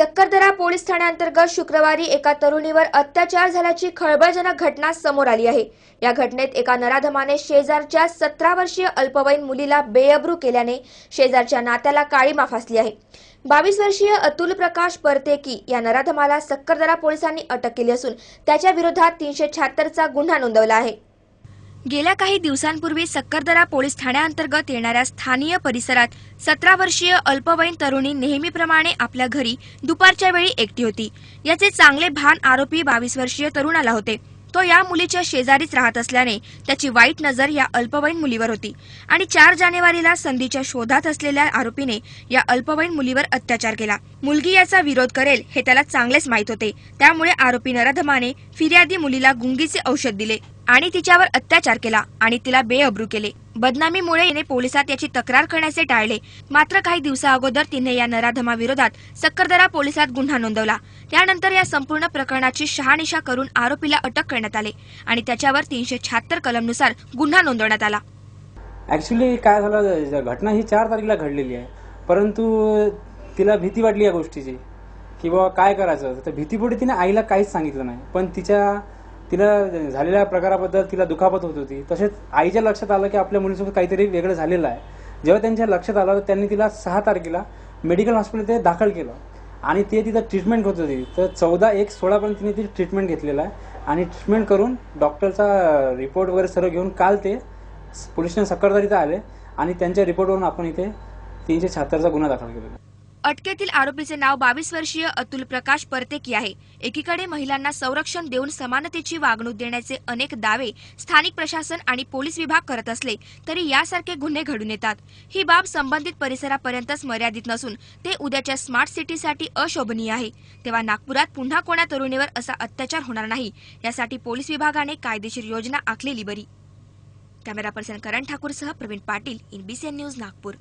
Sakkardara police ठाण्याअंतर्गत शुक्रवारी एका तरुणीवर अत्याचार झाल्याची खळबळजनक घटना समोर आली आहे। या घटनेत एका नराधमाने शेजारच्या 17 वर्षीय अल्पवयीन मुलीला बेअब्रू केल्याने शेजारच्या नात्याला काळीमा फासली आहे। 22 वर्षीय अतुल प्रकाश परतेकी या नराधमाला सक्करदरा पोलिसांनी अटक केली असून त्याच्या विरोधात 376 चा गुन्हा नोंदवला आहे। गेल्या काही दिवसांपूर्वी सक्करदरा पोलीस ठाण्याअंतर्गत येणाऱ्या स्थानीय परिसरात 17 वर्षीय अल्पवयीन तरुणी नेहमीप्रमाणे आपल्या घरी दुपारच्या वेळी एकटी होती। याचे चांगले भान आरोपी 22 वर्षीय तरुणाला होते। तो या मुलीच्या शेजारीच राहत असल्याने त्याची वाईट नजर या अल्पवयीन मुलीवर होती आणि 4 जानेवारीला संधीच्या शोधात असलेल्या आरोपीने या अल्पवयीन मुलीवर अत्याचार केला। मुलगी याचा विरोध करेल हे त्याला चांगलेच माहित होते, त्यामुळे आरोपी नराधमाने फिर्यादी मुलीला गुंगीचे औषध दिले आणि तिच्यावर अत्याचार केला आणि तिला बेअब्रू केले। बदनामीमुळे तिने पोलिसात याची तक्रार करण्याचे टाळले। मात्र काही दिवसाअगोदर तिने या नराधमाविरोधात सक्करदरा पोलिसात गुन्हा नोंदवला। त्यानंतर या संपूर्ण प्रकरणाची शहानिशा करून आरोपीला अटक करण्यात आली आणि त्याच्यावर 376 कलमनुसार गुन्हा नोंदवण्यात आला। ऍक्च्युअली काय झालं, घटना ही 4 तारखेला घडलेली आहे, परंतु तिला भीती वाटली या गोष्टीची की बाबा काय करायचं। तर भीतीपोटी तिने आईला काहीच सांगितलं नाही, पण तिला झालेल्या प्रकाराबद्दल तिला दुखापत होत होती। तसेच आईच्या लक्षात आलं की आपल्या मुलीसोबत काहीतरी वेगळं झालेलं आहे। जेव्हा त्यांच्या लक्षात आलं तर त्यांनी तिला 6 तारखेला मेडिकल हॉस्पिटलमध्ये दाखल केलं आणि ते तिथं ट्रीटमेंट होत होती। तर 14/1/16 पर्यंत तिने ती ट्रीटमेंट घेतलेला आहे आणि ट्रीटमेंट करून डॉक्टरचा रिपोर्ट वगैरे सर्व घेऊन काल ते पोलीस स्टेशन सक्करदरा इथं आले आणि त्यांच्या रिपोर्टवरून आपण इथे 376 चा गुन्हा दाखल केला। अटकेतील आरोपीचे नाव 22 वर्षीय अतुल प्रकाश परतेकी आहे। एकीकडे महिलांना संरक्षण देऊन समानतेची वागणूक देण्याचे अनेक दावे स्थानिक प्रशासन आणि पोलीस विभाग करत असले तरी यासारखे गुन्हे घडून येतात। ही बाब संबंधित परिसरापर्यंतच मर्यादित नसून ते उद्याच्या स्मार्ट सिटीसाठी अशोभनीय आहे। तेव्हा नागपुरात पुन्हा कोणा तरुणीवर असा अत्याचार होणार नाही यासाठी पोलीस विभागाने कायदेशीर योजना आखलेली बरी। कॅमेरा पर्सन करण ठाकूरसह प्रवीण पाटील, INBCN न्यूज, नागपूर।